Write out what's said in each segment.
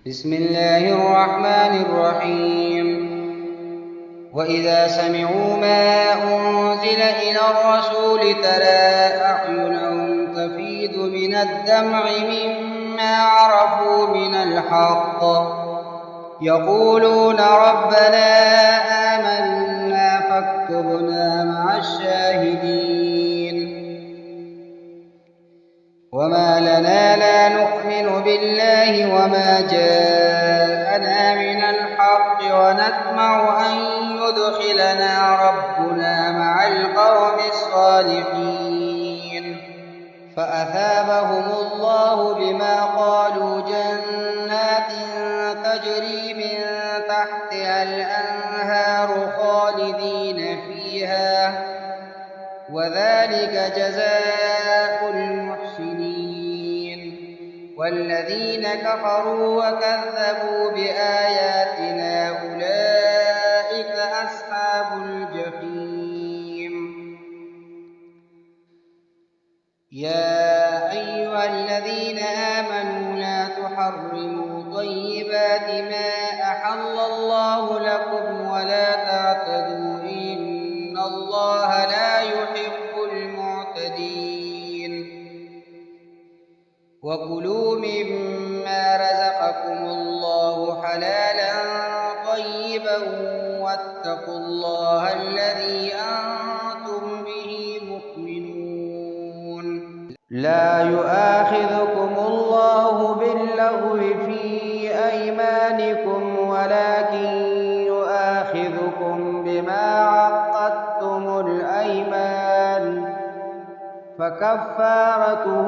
بسم الله الرحمن الرحيم. وإذا سمعوا ما أنزل إلى الرسول ترى أعينهم تفيض من الدمع مما عرفوا من الحق يقولون ربنا آمنا فاكتبنا مع الشاهدين. وما لنا لا نؤمن بالله وما جاءنا من الحق ونطمع أن يدخلنا ربنا مع القوم الصالحين فأثابهم الله بما قالوا جنات تجري من تحتها الأنهار خالدين فيها وذلك جزاء المحسنين. والذين كفروا وكذبوا بآياتنا أولئك أصحاب الجحيم. يا أيها الذين آمنوا لا تحرموا طيبات ما أحل الله لكم ولا تعتدوا إن الله لا يحب المعتدين. وكلوا مما رزقكم الله حلالا طيبا واتقوا الله الذي أنتم به مؤمنون. لا يؤاخذكم الله باللغو في أيمانكم ولكن يؤاخذكم بما عقدتم الأيمان فكفارته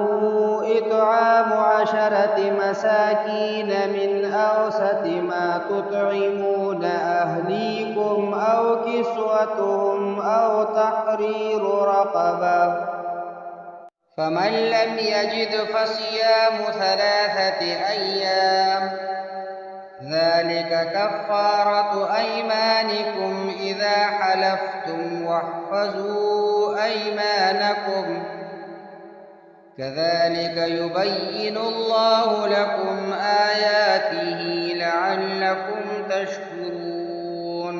إطعام 10 مساكين من أوسط ما تطعمون أهليكم أو كسوتهم أو تحرير رقبة فمن لم يجد فصيام 3 أيام ذلك كفارة أيمانكم إذا حلفتم واحفظوا أيمانكم كذلك يبين الله لكم آياته لعلكم تشكرون.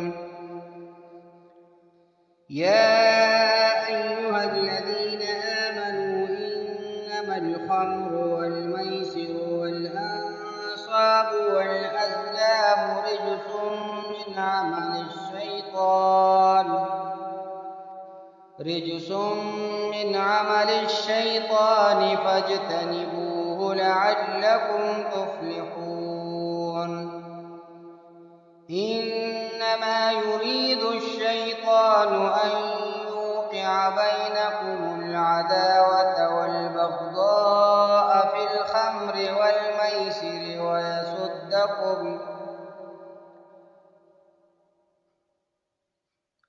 يا أيها الذين آمنوا إنما الخمر والميسر والأنصاب والأزلام رجس من عمل الشيطان فاجتنبوه لعلكم تفلحون. إنما يريد الشيطان أن يوقع بينكم العداوة والبغضاء في الخمر والميسر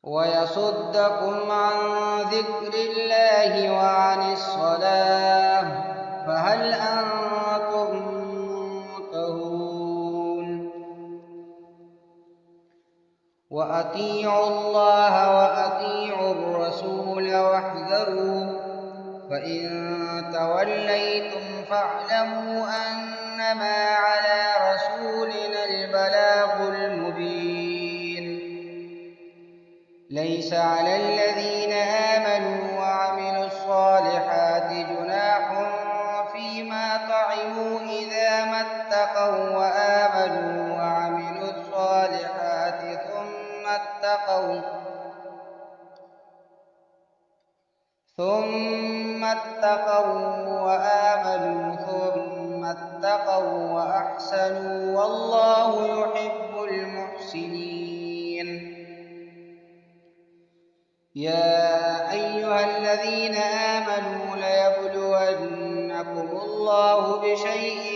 ويصدكم عن ذكر الله وعن الصلاة فهل أنتم منتهون. وأطيعوا الله وأطيعوا الرسول واحذروا فإن توليتم فاعلموا أنما على رسولنا البلاغ المبين. ليس على الذين آمنوا وعملوا الصالحات جناح فيما طعموا إذا ما اتقوا وآمنوا وعملوا الصالحات ثم اتقوا وأحسنوا والله يحب المحسنين. يا أيها الذين آمنوا ليبلونكم الله بشيء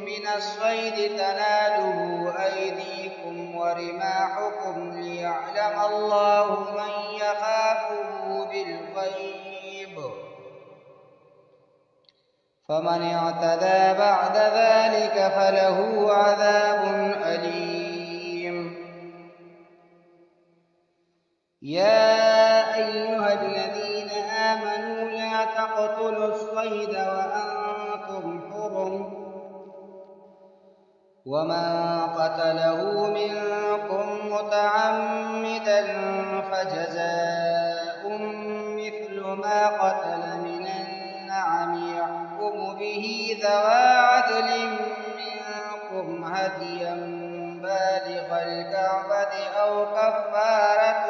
من الصيد تناله أيديكم ورماحكم ليعلم الله من يخافه بالغيب فمن اعتدى بعد ذلك فله عذاب أليم. يا أيها الذين آمنوا لا تقتلوا الصيد وأنتم حرم ومن قتله منكم متعمدا فجزاء مثل ما قتل من النعم يحكم به ذوى عدل منكم هديا بالغ الكعبة أو كفارة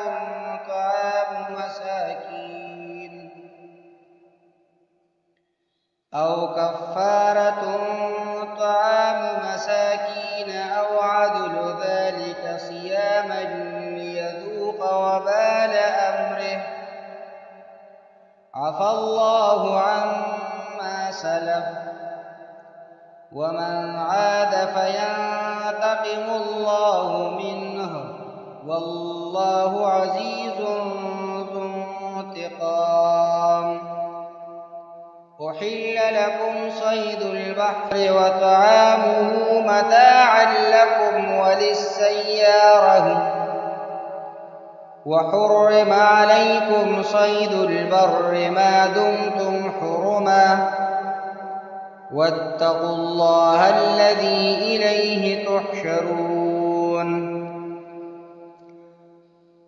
طعام مساكين أو عدل ذلك صياما ليذوق وبال أمره عفى الله عما سلف ومن عاد فينتقم الله منه والله عزيز ذو انتقام. أحل لكم صيد البحر وطعامه متاعا لكم وللسيارة وحرم عليكم صيد البر ما دمتم حرما واتقوا الله الذي إليه تحشرون.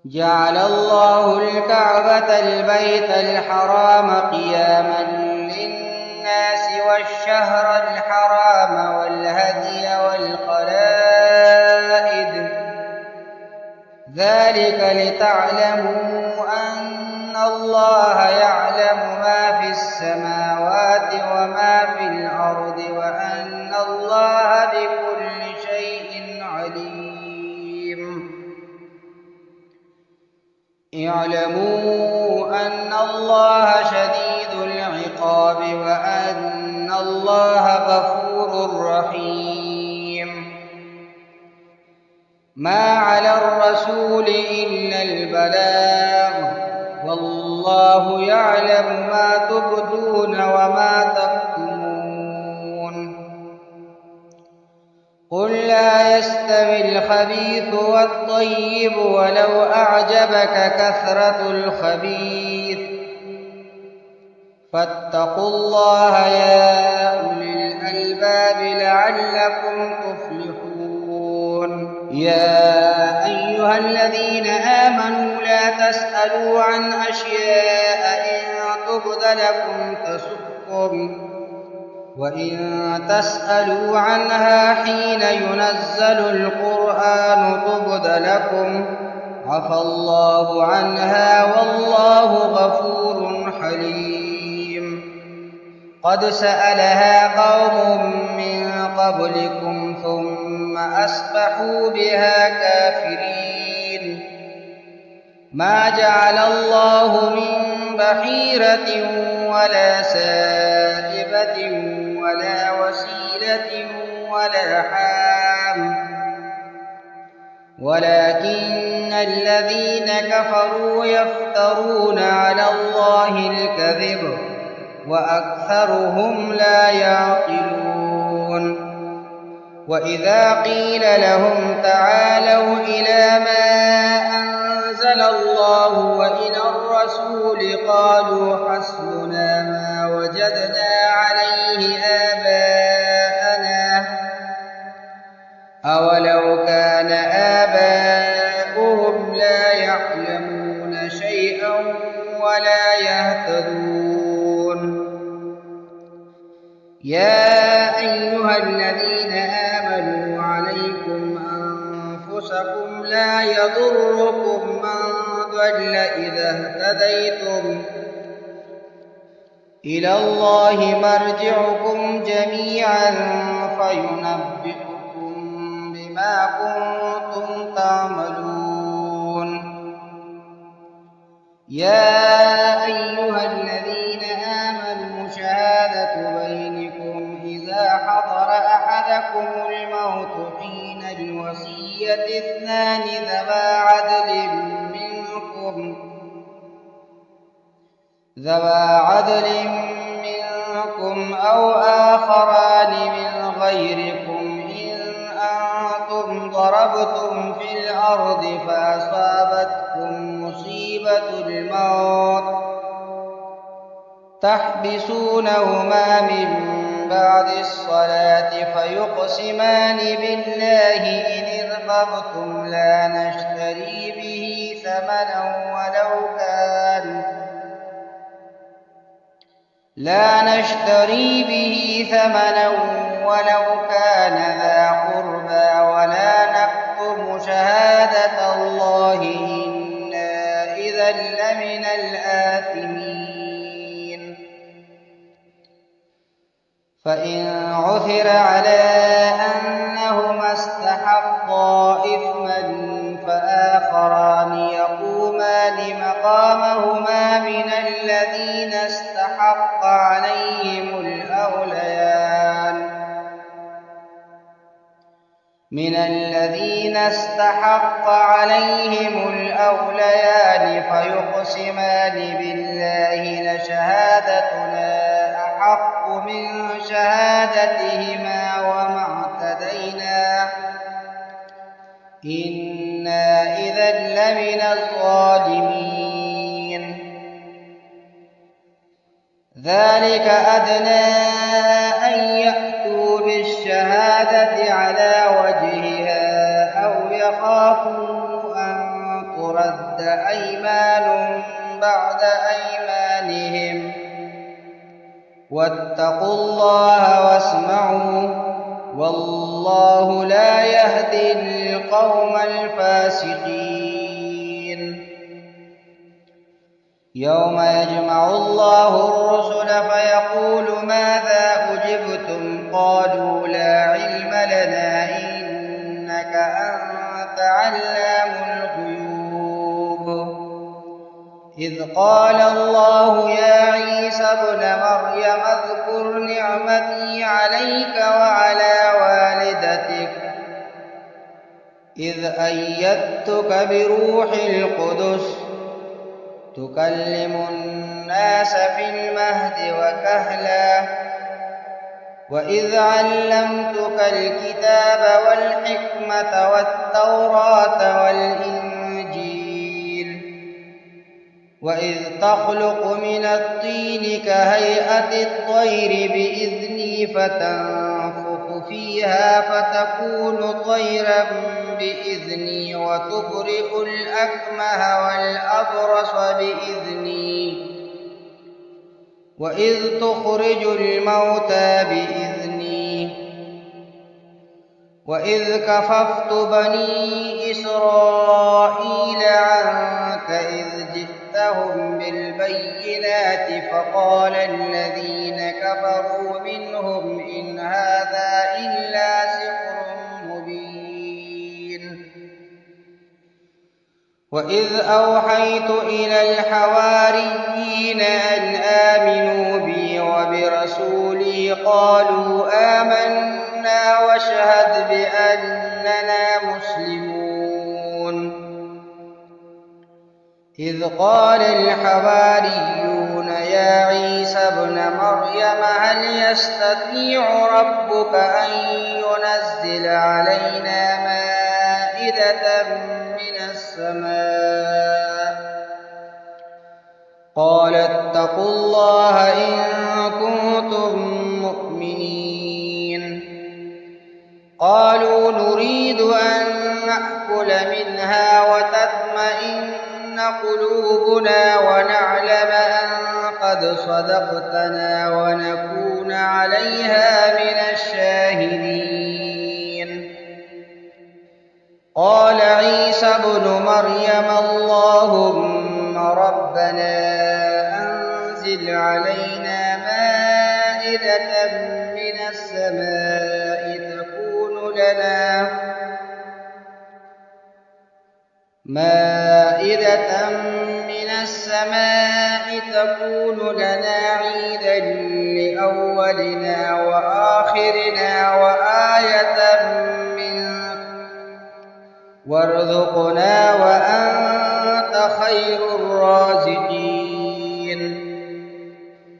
جعل الله الكعبة البيت الحرام قياما للناس والشهر الحرام والهدي والقلائد ذلك لتعلموا أن الله يعلم ما في السماوات وما في الأرض وأن الله بكل شيء عليم. اعلموا أن الله شديد العقاب وأن الله غفور رحيم. ما على الرسول إلا البلاغ والله يعلم ما تبدون وما تكتمون. قل لا يستوي الخبيث والطيب ولو أعجبك كثرة الخبيث فاتقوا الله يا أولي الألباب لعلكم تفلحون. يا أيها الذين آمنوا لا تسألوا عن أشياء إن تبد لكم تسؤكم وإن تسألوا عنها حين ينزل القرآن تبد لكم عفى الله عنها والله غفور حليم. قد سألها قوم من قبلكم ثم أصبحوا بها كافرين. ما جعل الله من بحيرة ولا سائبة ولا وسيلة ولا حام ولكن الذين كفروا يفترون على الله الكذب وأكثرهم لا يعقلون. وإذا قيل لهم تعالوا إلى ما أنزل الله وإلى الرسول قالوا حسبنا ما وجدنا عليه آباءنا أولو كان آباؤهم لا يعلمون شيئا ولا يهتدون. يا أيها الذين آمنوا عليكم أنفسكم لا يضركم من ضل إذا اهتديتم إلى الله مرجعكم جميعا فينبئكم بما كنتم تعملون. يا أيها الذين آمنوا شهادة بينكم إذا حضر أحدكم الموت حين الوصية اثنان ذوى عدل منكم أو آخران من غيركم إن أنتم ضربتم في الأرض فأصابتكم مصيبة الموت تحبسونهما من بعد الصلاة فيقسمان بالله إن ارتبتم لا نشتري به ثمنا ولو كان ذا قربى ولا نكتم شهادة الله إنا إذا لمن الآثمين فإن عثر على أنهما استحقا إثما فآخران يقومان مقامهما من الذين استحق عليهم الأوليان فيقسمان بالله لشهادتنا أحق من شهادتهما وما اعتدينا إنا إذا لمن الظالمين ذلك أدنى أن يأتوا بالشهادة على وجهها أو يخافوا أن ترد أيمان بعد أيمانهم واتقوا الله واسمعوا والله لا يهدي القوم الفاسقين يوم يجمع الله الرسل فيقول ماذا أجبتم قالوا لا علم لنا إنك أنت علام الغيوب إذ قال الله يا عيسى ابن مريم اذكر نعمتي عليك وعلى والدتك إذ أيدتك بروح القدس تكلم الناس في المهد وكهلا وإذ علمتك الكتاب والحكمة والتوراة والإنجيل وإذ تخلق من الطين كهيئة الطير بإذني فتنفخ فيها فتكون طيرا بإذني وتبرئ الأكمه والأبرص بإذني وإذ تخرج الموتى بإذني وإذ كففت بني إسرائيل عنك إذ جئتهم بالبينات فقال الذين كفروا منهم إن هذا إلا سحر مبين وإذ أوحيت إلى الحواريين أن آمنوا بي وبرسولي قالوا آمنا واشهد بأننا مسلمون إذ قال الحواريون يا عيسى ابن مريم هل يستطيع ربك أن ينزل علينا مائدة من السماء قال اتقوا الله إن كنتم مؤمنين قالوا نريد أن نأكل منها وتطمئن قلوبنا ونعلم أن قد صدقتنا ونكون عليها من الشاهدين قال عيسى ابن مريم اللهم ربنا أنزل علينا مائدة من السماء تكون لنا عيدا لأولنا وآخرنا وآية منك وارزقنا وأنت خير الرازقين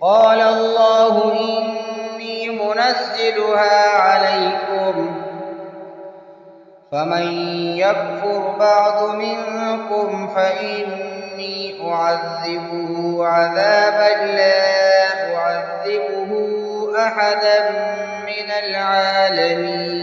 قال الله إني منزلها عليكم فمن يكفر بعد منكم فإني أعذبه عذابا لا أعذبه أحدا من العالمين